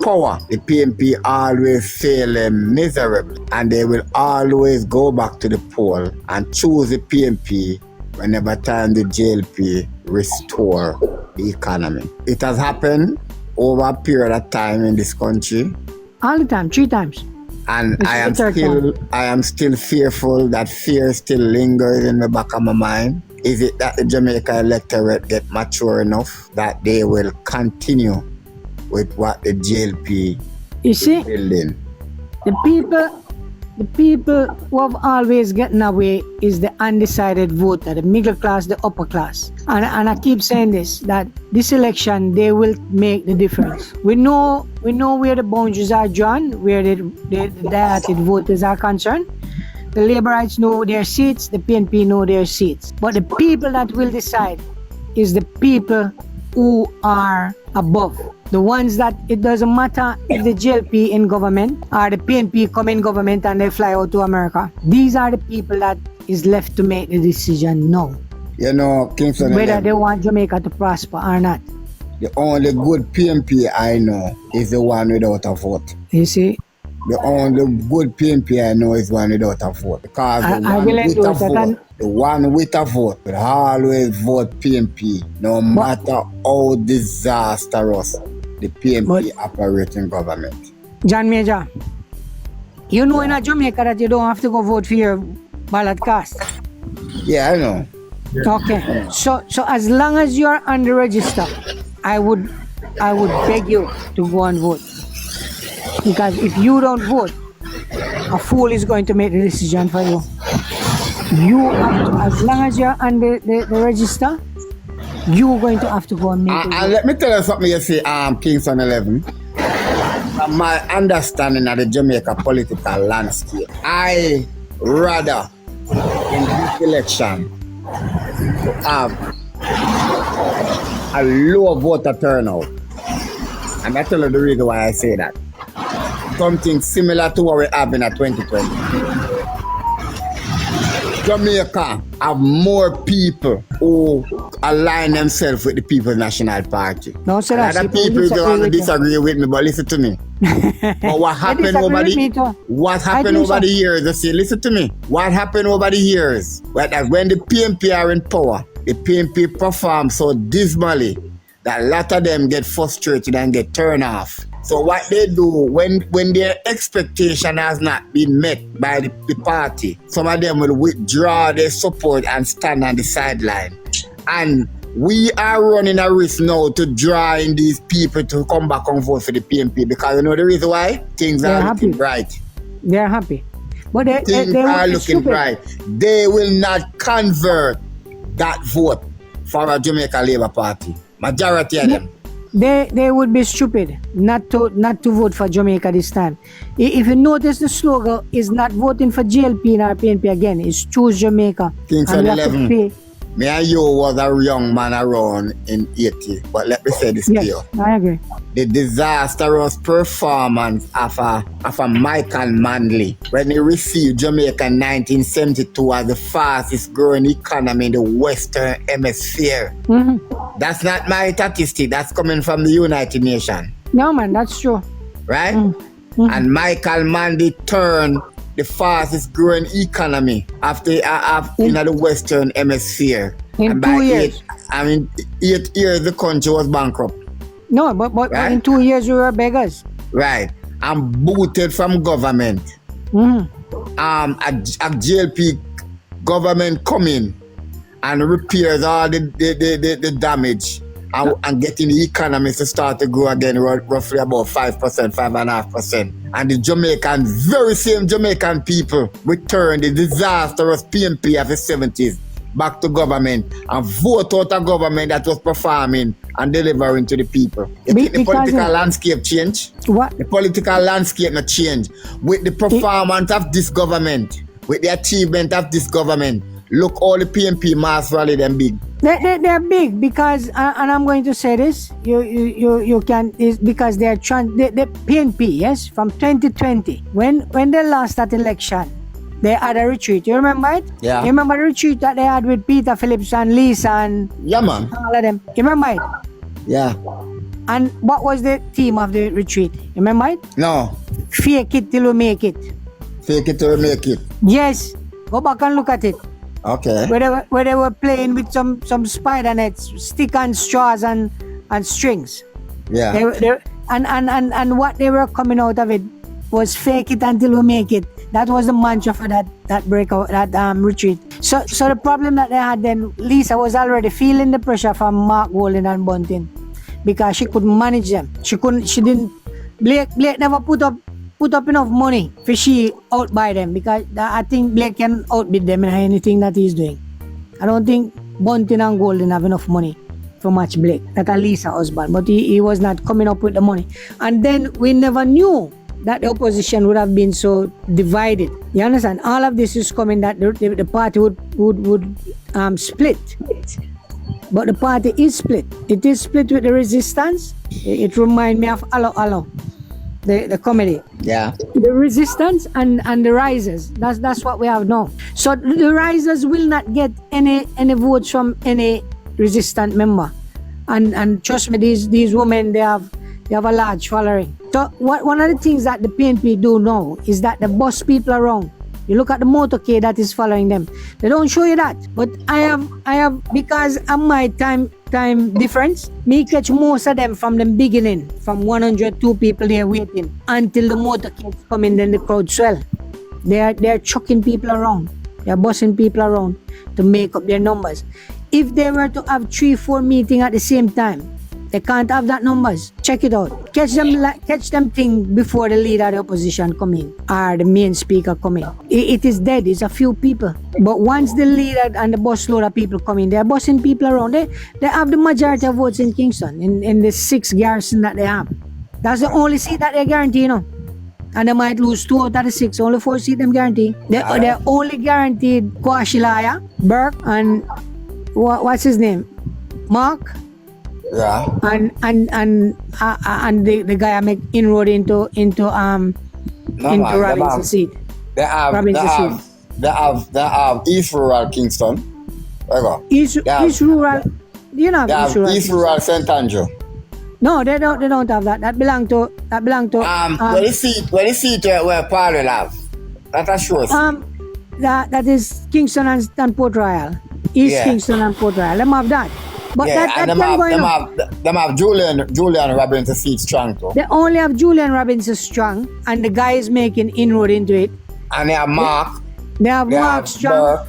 power, the PNP always fail miserably, and they will always go back to the poll and choose the PNP whenever time the JLP restore the economy. It has happened over a period of time in this country. All the time, 3 times. And I am still fearful. That fear still lingers in the back of my mind. Is it that the Jamaica electorate get mature enough that they will continue with what the JLP is building? The people who have always gotten away is the undecided voter, the middle class, the upper class. And I keep saying this, that this election, they will make the difference. We know where the boundaries are drawn, where the dieted voters are concerned. The Laborites know their seats, the PNP know their seats. But the people that will decide is the people who are above. The ones that it doesn't matter if the JLP in government or the PNP come in government and they fly out to America. These are the people that is left to make the decision now. You know, Kingston, whether they want Jamaica to prosper or not. The only good PNP I know is the one without a vote. You see? The only good PNP I know is one without a vote. Because the one with a vote will always vote PNP, no matter how disastrous the PNP operating government. John Major, you know in Jamaica that you don't have to go vote for your ballot cast. Yeah, I know. Okay. So as long as you are on the register, I would beg you to go and vote. Because if you don't vote, a fool is going to make the decision for you. You have to, as long as you're on the register, you're going to have to go and make it. And let me tell you something you say, Kingston 11. From my understanding of the Jamaica political landscape, I rather in this election have a low voter turnout. And I tell you the reason why I say that. Something similar to what we have in 2020. Jamaica have more people who align themselves with the People's National Party. No, sir. Other people don't disagree with me, but listen to me. But what happened over the years? Listen to me. What happened over the years? That when the PNP are in power, the PNP perform so dismally that a lot of them get frustrated and get turned off. So what they do when their expectation has not been met by the party, some of them will withdraw their support and stand on the sideline. And we are running a risk now to draw in these people to come back and vote for the PNP, because you know the reason why? Things are looking bright. They're happy. But things are looking bright. They will not convert that vote for a Jamaica Labour Party. Majority of them. They would be stupid not to vote for Jamaica this time. If you notice, the slogan is not voting for JLP or PNP again. It's choose Jamaica. Kingston 11. Me and you was a young man around in 80. But let me say this to you. I agree. The disastrous performance of a Michael Manley when he received Jamaica in 1972 as the fastest growing economy in the Western Hemisphere. Mm-hmm. That's not my statistic. That's coming from the United Nations. No, man, that's true. Right? Mm-hmm. And Michael Manley turned the fastest growing economy after in the Western Hemisphere. In 2 years. 8 years the country was bankrupt. No, but right? In 2 years we were beggars. Right. And booted from government. Mm-hmm. A JLP government come in and repairs all the damage and getting the economy to start to grow again, roughly about 5%, 5.5%. And the very same Jamaican people returned the disastrous PNP of the 70s back to government and vote out a government that was performing and delivering to the people. The political landscape change. What? The political landscape not change. With the performance of this government, with the achievement of this government, look, all the PNP mass rally them big. They're big because, and I'm going to say this, you can, is because they're trying, the PNP, yes, from 2020, when they lost that election, they had a retreat. You remember it? Yeah. You remember the retreat that they had with Peter Phillips and Lisa and yeah, man. all of them? You remember it? Yeah. And what was the theme of the retreat? Remember it? No. Fake it till we make it. Fake it till we make it. Yes. Go back and look at it. Okay. Where they were playing with some spider nets, stick and straws and strings. Yeah. And what they were coming out of it was fake it until we make it. That was the mantra for that breakout, that retreat. So the problem that they had then, Lisa was already feeling the pressure from Mark Golden and Bunting because she couldn't manage them. Blake never put up enough money for she outbuy them because I think Blake can outbid them in anything that he's doing. I don't think Bunting and Golden have enough money to match Blake. That's a Lisa husband, but he was not coming up with the money. And then we never knew that the opposition would have been so divided. You understand? All of this is coming that the party would split. But the party is split. It is split with the resistance. It reminds me of Allo, the comedy. Yeah. The resistance and the risers. That's what we have now. So the risers will not get any votes from any resistant member. And trust me, these women, they have a large following. So one of the things that the PNP do now is that the bus people are wrong. You look at the motorcade that is following them. They don't show you that. But I have because of my time difference, me catch most of them from the beginning, from 102 people there waiting until the motorcades come in, then the crowd swell. They're chucking people around. They're bussing people around to make up their numbers. If they were to have 3-4 meetings at the same time, they can't have that numbers. Check it out. Catch them thing before the leader of the opposition come in or the main speaker come in. It is dead. It's a few people. But once the leader and the bus load of people come in, they're bussing people around. They have the majority of votes in Kingston, in the 6 garrison that they have. That's the only seat that they guarantee, you know. And they might lose 2 out of the 6. Only 4 seats them guarantee. They're only guaranteed Kwashilaya, Burke, and what's his name? Mark. Yeah. And the guy make inroad into Robinson's seat. They have East Rural Kingston. East Rural. You know East Rural St. Andrew. No, they don't have that. That belong to where the seat where Paul will have. That's sure. That is Kingston and Port Royal. East Kingston and Port Royal. Them have that. But them have Julian Robinson seat strong too. They only have Julian Robinson strong, and the guy is making inroad into it. And they have Mark. They have Mark strong.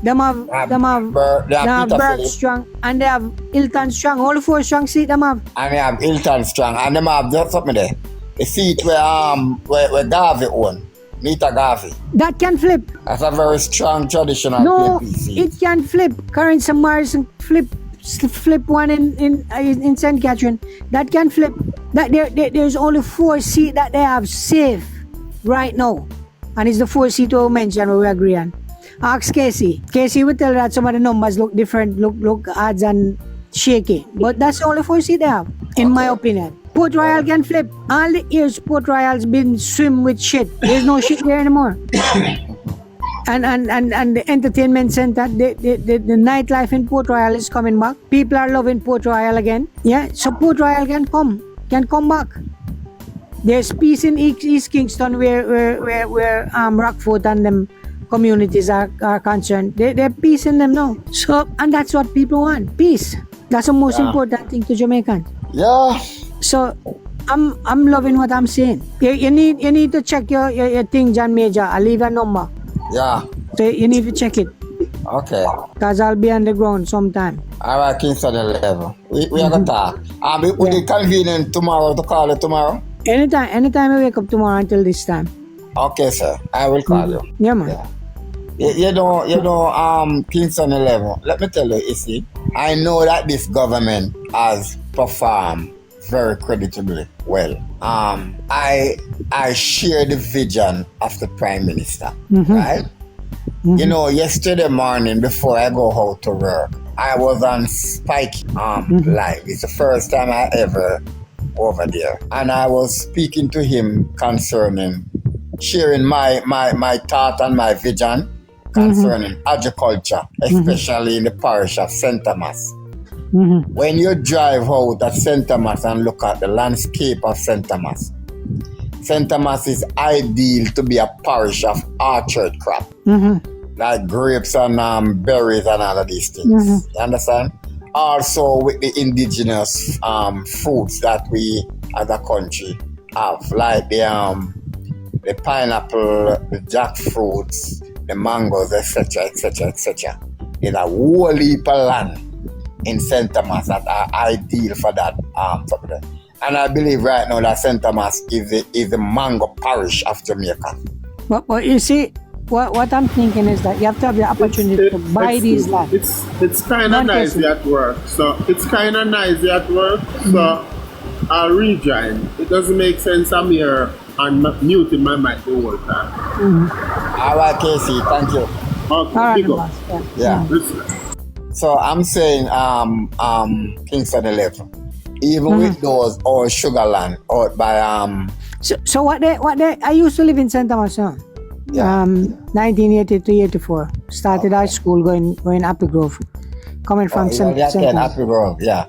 They have Burke strong, and they have Hilton strong. All 4 strong seats them have. And they have Hilton strong, and them have just something there. The seat where Garvey own. Nita Garvey. That can flip. That's a very strong traditional PNP seat. It can flip. Current Morrison flip one in St. Catherine. That can flip. That there's only 4 seats that they have safe right now, and it's the 4 seats we mentioned we agree on. Ask Casey. Casey will tell you that some of the numbers look different, look odds and shaky, but that's the only 4 seats they have, in my opinion. Port Royal can flip. All the years Port Royal's been swim with shit. There's no shit there anymore. And the entertainment center, the nightlife in Port Royal is coming back. People are loving Port Royal again. Yeah, so Port Royal can come back. There's peace in East Kingston where Rockford and them communities are concerned. They're peace in them now. So, and that's what people want, peace. That's the most important thing to Jamaicans. Yeah. So I'm loving what I'm saying. You need to check your thing, John Major. I'll leave a number. Yeah. So you need to check it. Okay. Because I'll be on the ground sometime. All right, Kingston 11. We are going to talk. Would it convenient tomorrow to call you tomorrow? Anytime I wake up tomorrow until this time. Okay, sir. I will call you. Yeah, man. Yeah. You know, Kingston 11. Let me tell you, you see, I know that this government has performed very creditably well. I share the vision of the Prime Minister, right? Mm-hmm. You know, yesterday morning before I go out to work, I was on Spike live. It's the first time I ever over there, and I was speaking to him concerning sharing my thought and my vision concerning agriculture, especially in the parish of St. Thomas. When you drive out at St. Thomas and look at the landscape of St. Thomas, St. Thomas is ideal to be a parish of orchard crop, like grapes and berries and all of these things. You understand? Also with the indigenous fruits that we as a country have, like the pineapple, the jackfruits, the mangoes, etc., etc., etc. There's a whole heap of land in St. Thomas that are ideal for that. And I believe right now that St. Thomas is the mango parish of Jamaica. But you see, what I'm thinking is that you have to have the opportunity to buy these lands. It's kind of noisy at work. So I'll rejoin. It doesn't make sense. I'm here and muting my mic the whole time. All right, Casey, thank you. Okay, All big right, up. boss. Yeah. So I'm saying Kingston 11. Even with those old sugar land out by So what they I used to live in St. Thomas, 1983-84. Started high school going Happy Grove. Coming from St. Happy Grove, yeah.